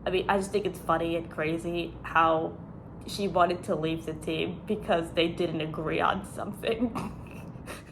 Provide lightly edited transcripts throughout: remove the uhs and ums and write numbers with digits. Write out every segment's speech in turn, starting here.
I mean, I just think it's funny and crazy how she wanted to leave the team because they didn't agree on something.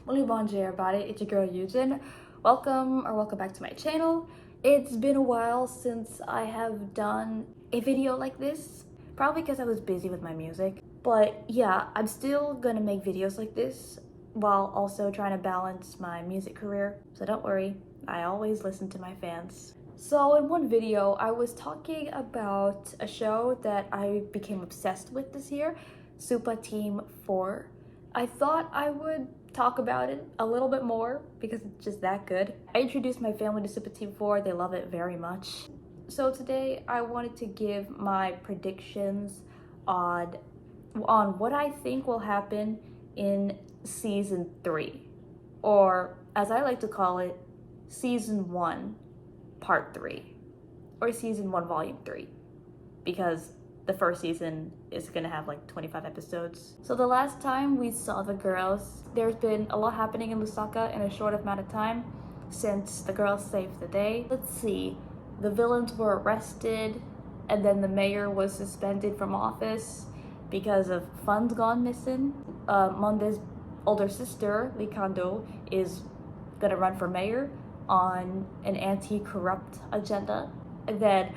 Bonjour everybody, it's your girl Yujin. Welcome back to my channel. It's been a while since I have done a video like this, probably because I was busy with my music. But yeah, I'm still gonna make videos like this while also trying to balance my music career. So don't worry, I always listen to my fans. So in one video, I was talking about a show that I became obsessed with this year, SUPA Team 4. I thought I would talk about it a little bit more because it's just that good. I introduced my family to SUPA Team 4, they love it very much. So today I wanted to give my predictions on what I think will happen in season 3, or as I like to call it, season 1 part 3, or season 1 volume 3, because the first season is gonna have like 25 episodes. So the last time we saw the girls, there's been a lot happening in Lusaka in a short amount of time since the girls saved the day. Let's see, the villains were arrested, and then the mayor was suspended from office because of funds gone missing. Monde's older sister, Likando, is gonna run for mayor on an anti-corrupt agenda. And then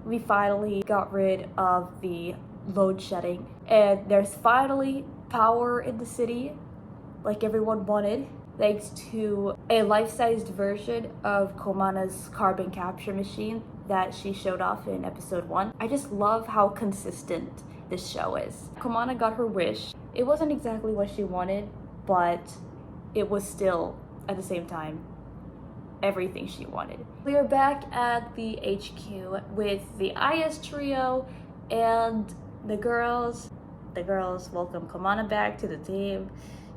we finally got rid of the load shedding, and there's finally power in the city like everyone wanted, thanks to a life-sized version of Komana's carbon capture machine that she showed off in episode 1. I just love how consistent this show is. Komana got her wish. It wasn't exactly what she wanted, but it was still, at the same time, everything she wanted. We are back at the HQ with the IS trio and the girls. The girls welcome Komana back to the team.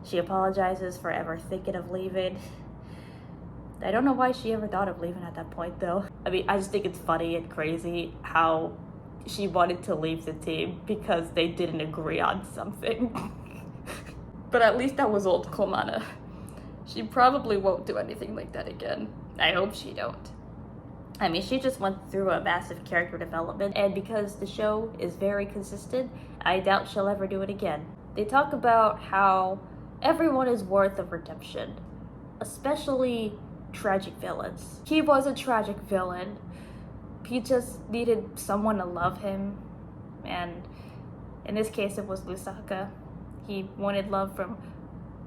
She apologizes for ever thinking of leaving. I don't know why she ever thought of leaving at that point though. I mean, I just think it's funny and crazy how she wanted to leave the team because they didn't agree on something. But at least that was old Komana. She probably won't do anything like that again. I hope she don't. I mean, she just went through a massive character development, and because the show is very consistent, I doubt she'll ever do it again. They talk about how everyone is worth of redemption, especially tragic villains. He was a tragic villain. He just needed someone to love him, and in this case it was Lusaka. He wanted love from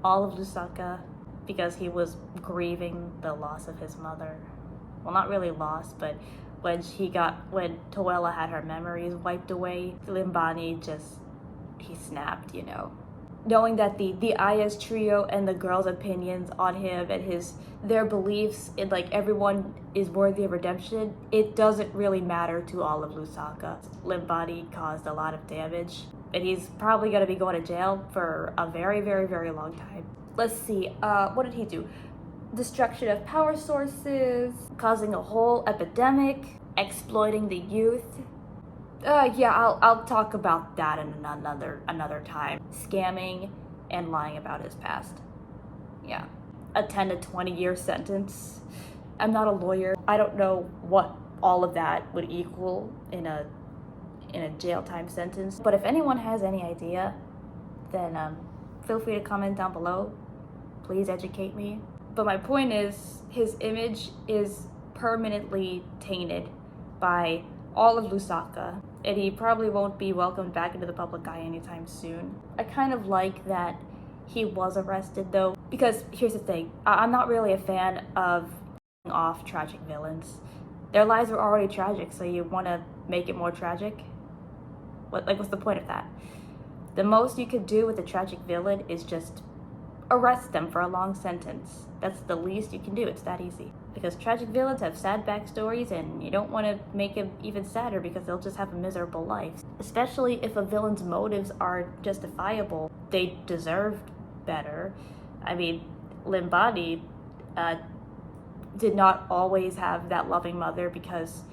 all of Lusaka because he was grieving the loss of his mother. Well, not really lost, but when Toella had her memories wiped away, Limbani he snapped, you know. Knowing that the IS trio and the girls' opinions on him and their beliefs in like everyone is worthy of redemption, it doesn't really matter to all of Lusaka. Limbani caused a lot of damage, and he's probably gonna be going to jail for a very, very, very long time. Let's see, what did he do? Destruction of power sources, causing a whole epidemic, exploiting the youth. Yeah, I'll talk about that in another time. Scamming and lying about his past. Yeah, a 10 to 20 year sentence. I'm not a lawyer. I don't know what all of that would equal in a jail time sentence. But if anyone has any idea, then feel free to comment down below. Please educate me. But my point is, his image is permanently tainted by all of Lusaka, and he probably won't be welcomed back into the public eye anytime soon. I kind of like that he was arrested though, because here's the thing, I'm not really a fan of off tragic villains. Their lives were already tragic, so you want to make it more tragic? What's the point of that? The most you could do with a tragic villain is just arrest them for a long sentence. That's the least you can do. It's that easy. Because tragic villains have sad backstories, and you don't want to make him even sadder because they'll just have a miserable life. Especially if a villain's motives are justifiable. They deserved better. I mean, Limbani did not always have that loving mother because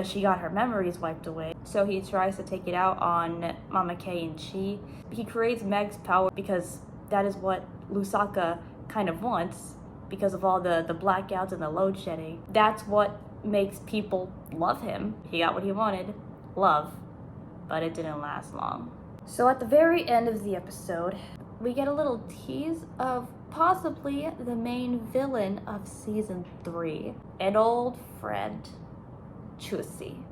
she got her memories wiped away. So he tries to take it out on Mama K and Chi. He creates Meg's power because that is what Lusaka kind of wants because of all the blackouts and the load shedding. That's what makes people love him. He got what he wanted, love, but it didn't last long. So at the very end of the episode, we get a little tease of possibly the main villain of season 3, an old friend, Chusi.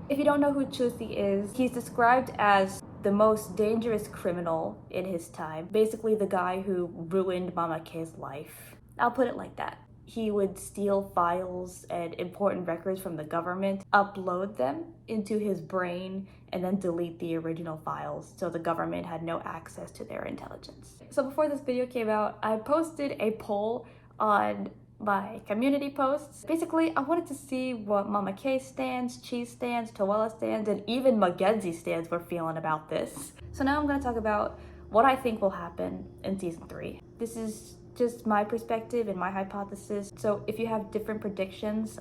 If you don't know who Chusi is, he's described as the most dangerous criminal in his time. Basically the guy who ruined Mama K's life. I'll put it like that. He would steal files and important records from the government, upload them into his brain, and then delete the original files so the government had no access to their intelligence. So before this video came out, I posted a poll on my community posts. Basically, I wanted to see what Mama K stands, Cheese stands, Tawella stands, and even Mackenzie stands were feeling about this. So now I'm going to talk about what I think will happen in season 3. This is just my perspective and my hypothesis. So if you have different predictions,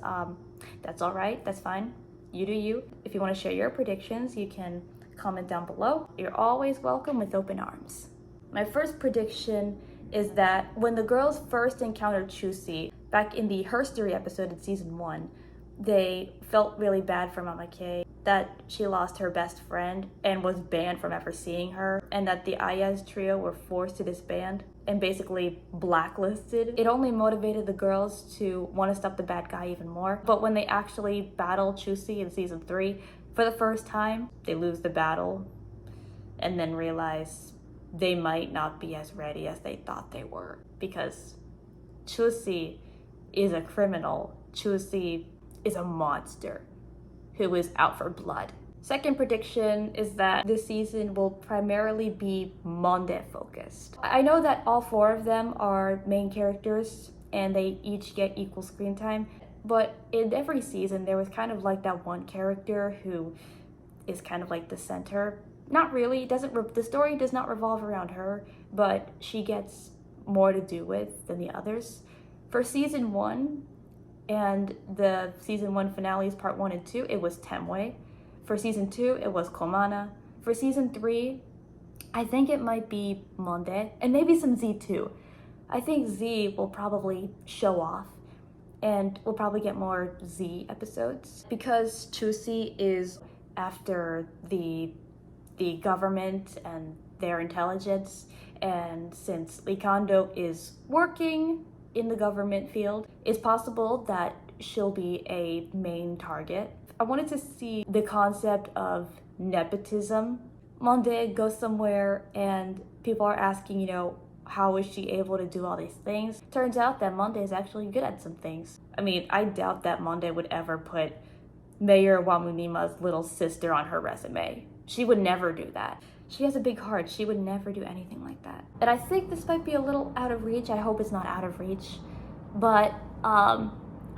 that's all right, that's fine. You do you. If you want to share your predictions, you can comment down below. You're always welcome with open arms. My first prediction is that when the girls first encountered Chusi back in the Herstory episode in season 1, they felt really bad for Mama K, that she lost her best friend and was banned from ever seeing her, and that the Ayaz trio were forced to disband and basically blacklisted. It only motivated the girls to want to stop the bad guy even more. But when they actually battle Chusi in season 3, for the first time, they lose the battle and then realize they might not be as ready as they thought they were, because Chusi is a criminal. Chusi is a monster who is out for blood. Second prediction is that this season will primarily be Monde focused. I know that all 4 of them are main characters and they each get equal screen time, but in every season there was kind of like that one character who is kind of like the center. Not really, the story does not revolve around her, but she gets more to do with than the others. For season 1 and the season 1 finales part 1 and 2, it was Temwe. For season 2, it was Komana. For season 3, I think it might be Monde, and maybe some Z too. I think Z will probably show off, and we'll probably get more Z episodes, because Chusi is after the government and their intelligence, and since Likondo is working in the government field, it's possible that she'll be a main target. I wanted to see the concept of nepotism. Monde goes somewhere and people are asking, how is she able to do all these things? Turns out that Monde is actually good at some things. I mean, I doubt that Monde would ever put Mayor Wamunima's little sister on her resume. She would never do that. She has a big heart. She would never do anything like that. And I think this might be a little out of reach. I hope it's not out of reach. But I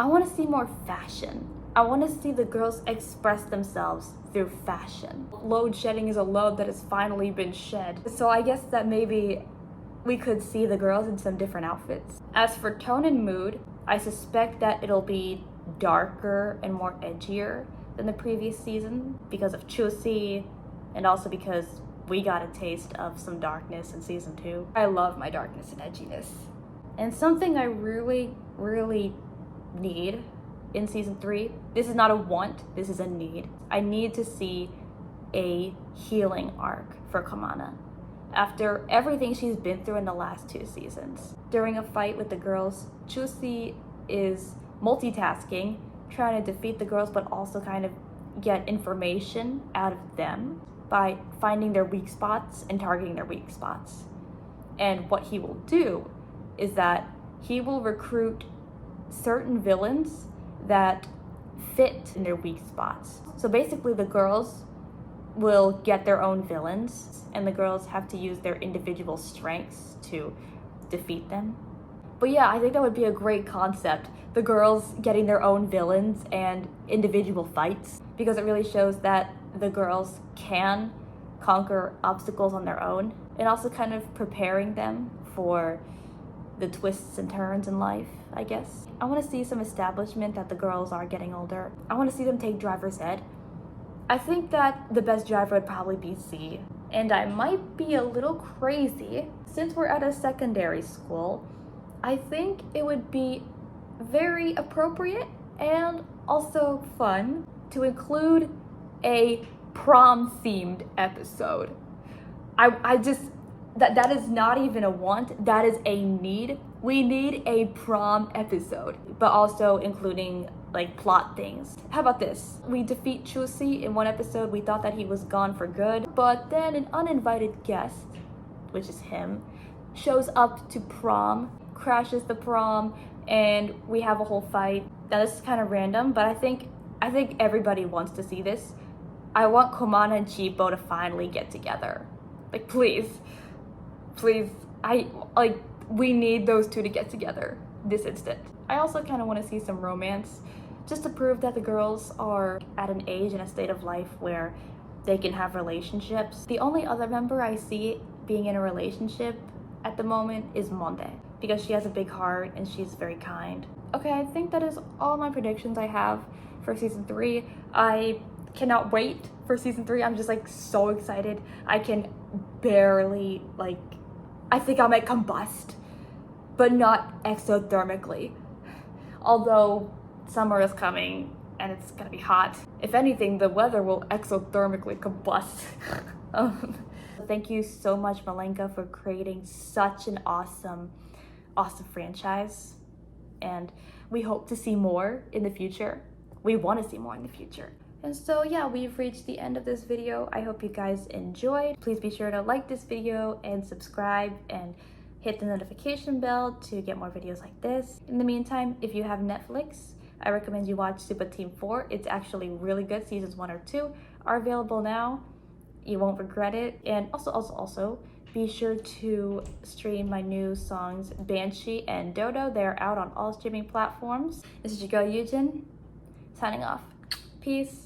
want to see more fashion. I want to see the girls express themselves through fashion. Load shedding is a load that has finally been shed. So I guess that maybe we could see the girls in some different outfits. As for tone and mood, I suspect that it'll be darker and more edgier than the previous season because of Chusi, and also because we got a taste of some darkness in season 2. I love my darkness and edginess. And something I really, really need in season 3, this is not a want, this is a need. I need to see a healing arc for Kamana after everything she's been through in the last 2 seasons. During a fight with the girls, Chusi is multitasking, trying to defeat the girls, but also kind of get information out of them by finding their weak spots and targeting their weak spots. And what he will do is that he will recruit certain villains that fit in their weak spots. So basically the girls will get their own villains and the girls have to use their individual strengths to defeat them. But yeah, I think that would be a great concept. The girls getting their own villains and individual fights, because it really shows that the girls can conquer obstacles on their own, and also kind of preparing them for the twists and turns in life, I guess. I want to see some establishment that the girls are getting older. I want to see them take driver's ed. I think that the best driver would probably be Z. And I might be a little crazy. Since we're at a secondary school, I think it would be very appropriate and also fun to include a prom-themed episode. I just, that is not even a want, that is a need. We need a prom episode, but also including like plot things. How about this? We defeat Chusi in one episode. We thought that he was gone for good, but then an uninvited guest, which is him, shows up to prom, crashes the prom, and we have a whole fight. Now this is kind of random, but I think everybody wants to see this. I want Komana and Chipo to finally get together. Like, please, we need those two to get together this instant. I also kind of want to see some romance, just to prove that the girls are at an age and a state of life where they can have relationships. The only other member I see being in a relationship at the moment is Monde, because she has a big heart and she's very kind. Okay, I think that is all my predictions I have for season 3. I cannot wait for season 3. I'm just like so excited. I can barely, like, I think I might combust, but not exothermically. Although summer is coming and it's gonna be hot. If anything, the weather will exothermically combust. Thank you so much, Malenka, for creating such an awesome franchise. And we hope to see more in the future. We want to see more in the future. And so yeah, we've reached the end of this video. I hope you guys enjoyed. Please be sure to like this video and subscribe and hit the notification bell to get more videos like this. In the meantime, if you have Netflix, I recommend you watch SUPA Team 4. It's actually really good. Seasons 1 or 2 are available now. You won't regret it. And also, be sure to stream my new songs Banshee and Dodo. They're out on all streaming platforms. This is your girl Yujin, signing off. Peace.